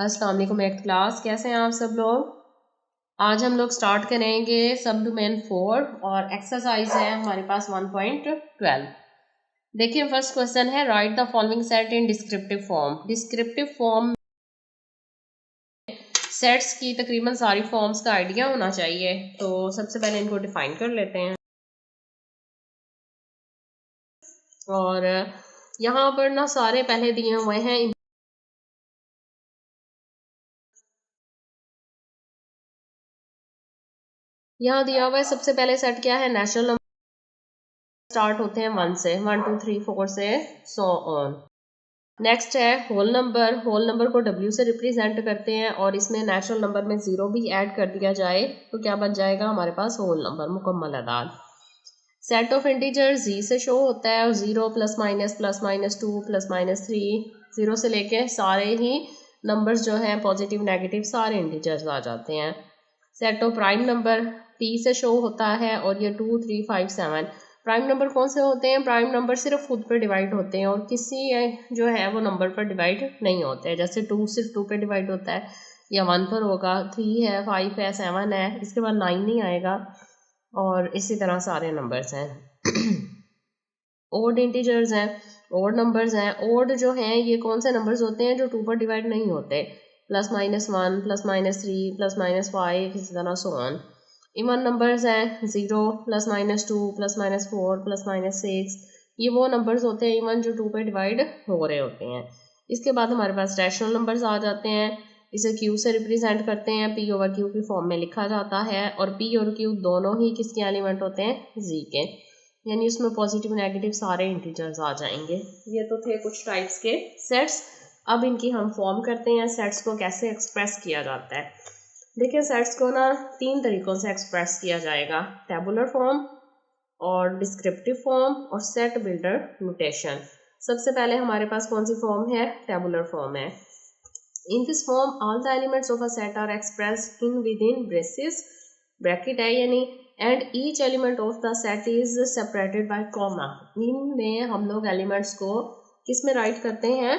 अस्सलाम वालेकुम eight class, कैसे हैं आप सब लोग। आज हम लोग स्टार्ट करेंगे सब डोमेन 4 और एक्सरसाइज है हमारे पास 1.12। देखिए फर्स्ट क्वेश्चन है right the following set in descriptive form. Descriptive form sets की तकरीबन सारी फॉर्म्स का आइडिया होना चाहिए, तो सबसे पहले इनको डिफाइन कर लेते हैं। और यहाँ पर ना सारे पहले दिए हुए हैं। यहाँ दिया हुआ है सबसे पहले सेट क्या है, नेचुरल नंबर स्टार्ट होते हैं 1 से, 1 2 3 4 से सो ऑन। नेक्स्ट है होल नंबर। होल नंबर को W से रिप्रेजेंट करते हैं और इसमें नेचुरल नंबर में 0 भी ऐड कर दिया जाए तो क्या बन जाएगा हमारे पास होल नंबर, मुकम्मल अदाद। सेट ऑफ इंटीजर Z से शो होता है और 0 +- 2 +-3 0 से लेके सारे ही नंबर्स जो हैं पॉजिटिव नेगेटिव सारे इंटीजर्स आ जाते हैं। Set of prime number P से शो होता है और ये 2 3 5 7 प्राइम नंबर कौन से होते हैं, प्राइम नंबर सिर्फ खुद पे डिवाइड होते हैं और किसी जो है वो नंबर पर डिवाइड नहीं होते हैं। जैसे 2 सिर्फ 2 पे डिवाइड होता है या 1 पर होगा, 3 है 5 है 7 है, इसके बाद 9 नहीं आएगा और इसी तरह सारे नंबर्स हैं। ओड इंटीजर्स हैं, ओड नंबर्स हैं। ओड जो हैं ये कौन से नंबर्स होते हैं जो 2 पर डिवाइड नहीं होते, +-1 +-3 +-5 इसी तरह सो ऑन। इवन नंबर्स हैं 0 +-2 +-4 +-6, ये वो नंबर्स होते हैं इवन जो 2 पे डिवाइड हो रहे होते हैं। इसके बाद हमारे पास रैशनल नंबर्स आ जाते हैं, इसे Q से रिप्रेजेंट करते हैं, P/Q की फॉर्म में लिखा जाता है और P और Q दोनों ही किसके एलिमेंट होते हैं, Z के, यानी उसमें पॉजिटिव नेगेटिव सारे इंटीजर्स आ जाएंगे। ये तो थे कुछ टाइप्स के सेट्स। अब इनकी हम फॉर्म करते हैं, सेट्स को कैसे एक्सप्रेस किया जाता है। देखिए सेट्स को ना 3 तरीक़ों से एक्सप्रेस किया जाएगा, टेबुलर फॉर्म और डिस्क्रिप्टिव फॉर्म और सेट बिल्डर नोटेशन। सबसे पहले हमारे पास कौन सी फॉर्म है, टेबुलर फॉर्म है। In this form all the elements of a set are expressed in within braces, bracket है यानी, and each element of the set is separated by comma. इनमें हम लोग एलिमेंट्स को किस में राइट करते हैं,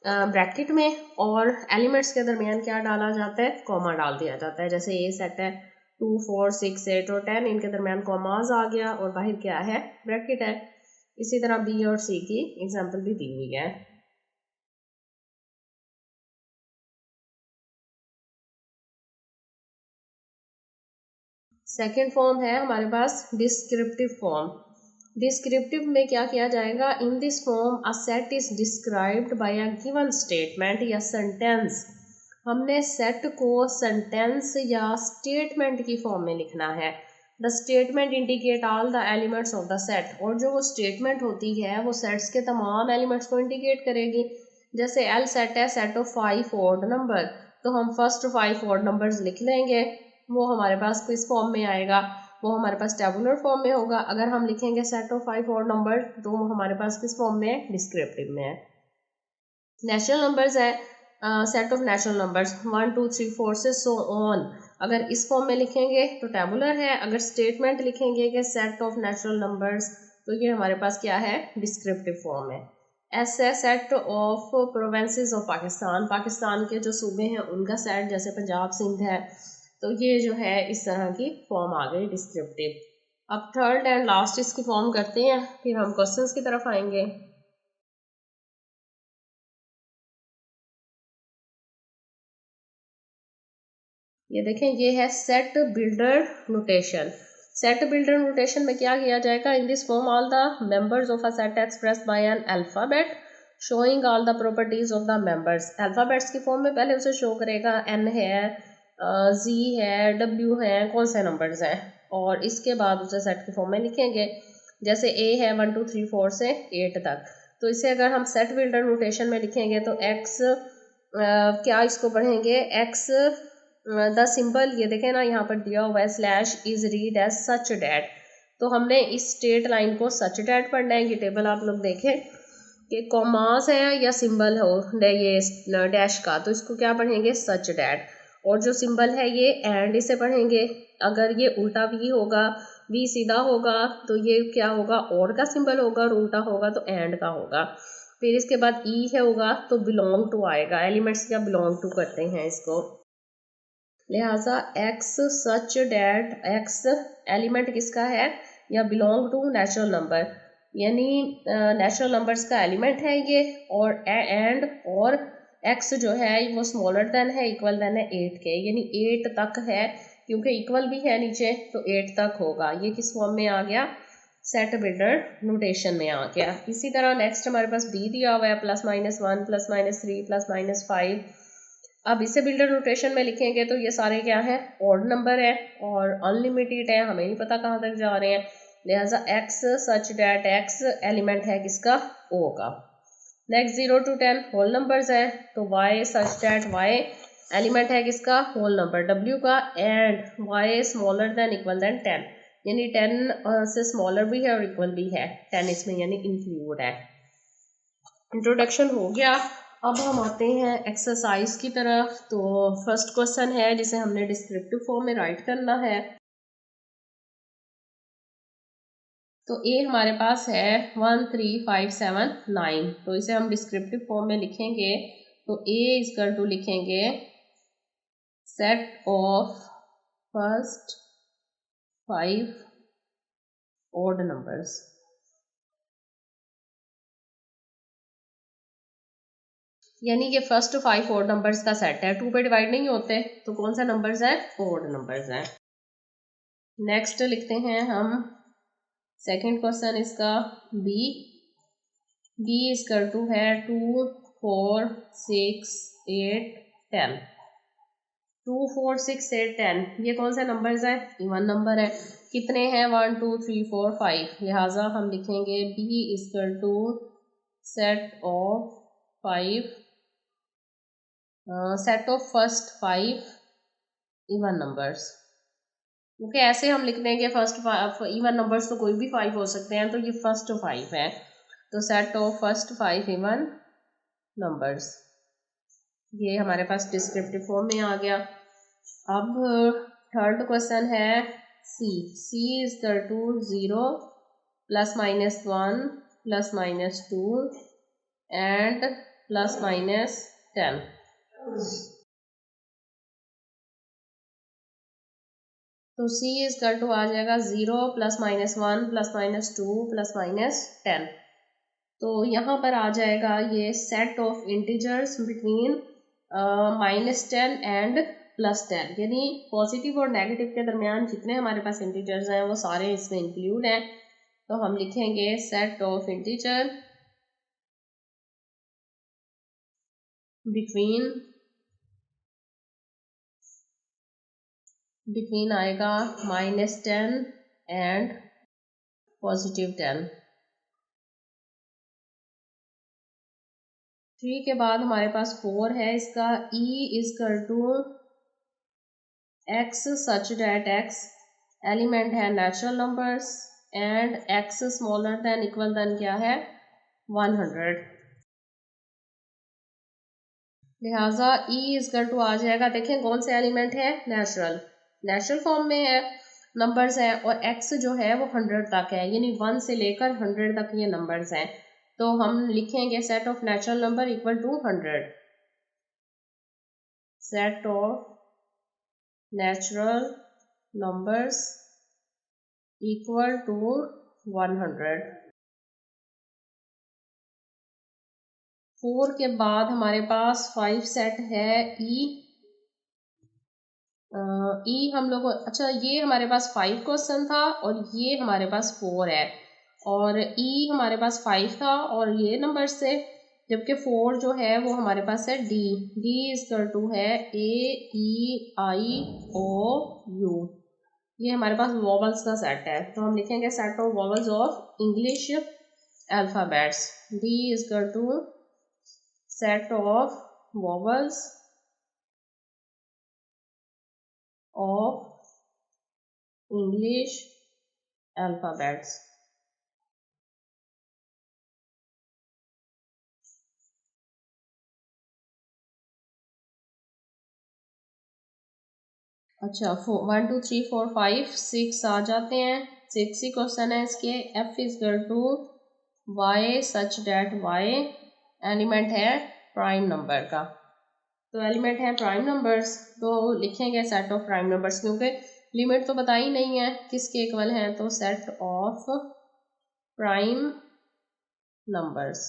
ब्रैकेट में, और एलिमेंट्स के दरमियान क्या डाला जाता है, कॉमा डाल दिया जाता है। जैसे ये सेट है 2 4 6 8 और 10, इनके दरमियान कॉमाज आ गया और बाहर क्या है, ब्रैकेट है। इसी तरह B और C की एग्जांपल भी दी हुई है। सेकेंड फॉर्म है हमारे पास डिस्क्रिप्टिव फॉर्म। डिस्क्रिप्टिव में क्या किया जाएगा, in this form a set is described bye a given statement या सेंटेंस। हमने सेट को सेंटेंस या स्टेटमेंट की फॉर्म में लिखना है। The statement indicate all the elements of the set, और जो वो स्टेटमेंट होती है वो सेट्स के तमाम एलिमेंट्स को इंडिकेट करेगी। जैसे L सेट है, सेट ऑफ 5 ऑड नंबर, तो हम फर्स्ट 5 ऑड नंबर्स लिख लेंगे, वो हमारे पास किस फॉर्म में आएगा, वो हमारे पास टेबुलर फॉर्म में होगा। अगर हम लिखेंगे सेट ऑफ 5 ऑड नंबर तो वो हमारे पास किस फॉर्म में है, डिस्क्रिप्टिव में है। नेचुरल नंबर्स है, सेट ऑफ नेचुरल नंबर्स 1 2 3 4 से सो ऑन, अगर इस फॉर्म में लिखेंगे तो टेबुलर है। अगर स्टेटमेंट लिखेंगे कि सेट ऑफ नेचुरल नंबर्स तो ये हमारे पास क्या है, डिस्क्रिप्टिव फॉर्म है। ऐसे set of provinces of Pakistan, Pakistan के जो सूबे हैं उनका सेट, जैसे पंजाब सिंध है, तो ये जो है इस तरह की फॉर्म आ गई डिस्क्रिप्टिव। अब थर्ड एंड लास्ट इसकी फॉर्म करते हैं, फिर हम क्वेश्चंस की तरफ आएंगे। ये देखें, ये है set builder notation. Set builder notation में क्या किया जाएगा, in this form all the members of a set expressed by an alphabet showing all the properties of the members. Alphabets की फॉर्म में पहले उसे शो करेगा, N है, Z है, W है, कौन से नंबर्स हैं, और इसके बाद उसे सेट की फॉर्म में लिखेंगे। जैसे A है 1 2 3 4 से 8 तक, तो इसे अगर हम सेट बिल्डर नोटेशन में लिखेंगे तो X क्या इसको पढ़ेंगे, X द सिंबल, ये देखें ना यहाँ पर दिया हुआ है slash is read as such that, तो हमने इस स्ट्रेट लाइन को सच डैट पढ़ना है। ये टेबल आप लोग देखें कि कॉमास है या सिंबल हो ये डैश का, तो इसको क्या पढ़ेंगे, सच डैट। और जो सिंबल है ये एंड, इसे पढ़ेंगे। अगर ये उल्टा वी होगा, वी सीधा होगा, तो ये क्या होगा, और का सिंबल होगा, और उल्टा होगा तो एंड का होगा। फिर इसके बाद ई है होगा तो बिलोंग टू आएगा, एलिमेंट्स क्या बिलोंग टू करते हैं इसको, लिहाजा x such that x element किसका है या बिलोंग टू नेचुरल नंबर, यानी नेचुरल नंबर्स का एलिमेंट है ये, और एंड और एक्स जो है वो स्मॉलर देन है इक्वल देन है 8 के, यानी 8 तक है क्योंकि इक्वल भी है नीचे तो 8 तक होगा। ये किस फॉर्म में आ गया, सेट बिल्डर नोटेशन में आ गया। इसी तरह नेक्स्ट हमारे पास बी दिया हुआ है +-1 +-3 +-5। अब इसे बिल्डर नोटेशन में लिखेंगे तो ये सारे क्या है ऑड नंबर है और अनलिमिटेड है, हमें नहीं पता कहाँ तक जा रहे हैं, लिहाजा x such that x element है किसका ओ का। नेक्स्ट 0 to 10 होल नंबर्स है तो y such that y element है किसका होल नंबर w का, and y smaller than equal than 10, यानी 10 से स्मॉलर भी है और इक्वल भी है, 10 इसमें यानी इंक्लूड है। इंट्रोडक्शन हो गया। अब हम आते हैं एक्सरसाइज की तरफ। तो फर्स्ट क्वेश्चन है जिसे हमने डिस्क्रिप्टिव फॉर्म में राइट करना है। तो ए हमारे पास है 1 3 5 7 9, तो इसे हम डिस्क्रिप्टिव फॉर्म में लिखेंगे तो ए इक्वल टू लिखेंगे set of first 5 odd numbers, यानी कि फर्स्ट 5 ऑड नंबर्स का सेट है, 2 पे डिवाइड नहीं होते तो कौन सा नंबर्स है ऑड नंबर्स है। नेक्स्ट लिखते हैं हम सेकंड क्वेश्चन इसका बी इक्वल टू है 2 4 6 8 10, 2 4 6 8 10 ये कौन से नंबर्स है इवन नंबर है, कितने हैं 1 2 3 4 5, लिहाजा हम लिखेंगे B equal to set of 5 set of first 5 even numbers, क्योंकि ऐसे हम लिख देंगे फर्स्ट इवन नंबर्स तो कोई भी 5 हो सकते हैं, तो ये फर्स्ट 5 है तो set of first 5 even numbers, ये हमारे पास डिस्क्रिप्टिव फॉर्म में आ गया। अब थर्ड क्वेश्चन है सी इक्वल टू 0 +-1 +-2 एंड +-10, तो C इक्वल टू आ जाएगा 0 +-1 +-2 +-10, तो यहाँ पर आ जाएगा ये set of integers between -10 and +10, यानी पॉजिटिव और नेगेटिव के दरमियान जितने हमारे पास इंटीजर्स हैं वो सारे इसमें इंक्लूड हैं, तो हम लिखेंगे सेट ऑफ इंटीजर बिटवीन आएगा -10 एंड +10। 3 के बाद हमारे पास 4 है, इसका E equal to x such that x element है natural numbers and x smaller than equal then क्या है 100, लिहाजा E इक्वल टू आ जाएगा, देखें कौन से एलिमेंट है नेचुरल फॉर्म में है नंबर्स है और x जो है वो 100 तक है, यानी 1 से लेकर 100 तक ये नंबर्स हैं, तो हम लिखेंगे set of natural number equal to 100, set of natural numbers equal to 100। 4 के बाद हमारे पास 5 सेट है ई हम लोग, अच्छा ये हमारे पास 5 क्वेश्चन था और ये हमारे पास 4 है, और ई हमारे पास 5 था और ये नंबर से, जबकि 4 जो है वो हमारे पास है डी इक्वल टू है AEIOU, ये हमारे पास वॉवल्स का सेट है, तो हम लिखेंगे set of vowels of English alphabets, D equal to set of vowels of English alphabets। अच्छा 1 2 3 4 5 6 आ जाते हैं, 6 ही क्वेश्चन है इसके। F equal to y such that y element है प्राइम नंबर का। तो एलिमेंट है प्राइम नंबर्स, तो लिखेंगे सेट ऑफ प्राइम नंबर्स, क्योंकि लिमिट तो बताई नहीं है किसके इक्वल है, तो सेट ऑफ प्राइम नंबर्स।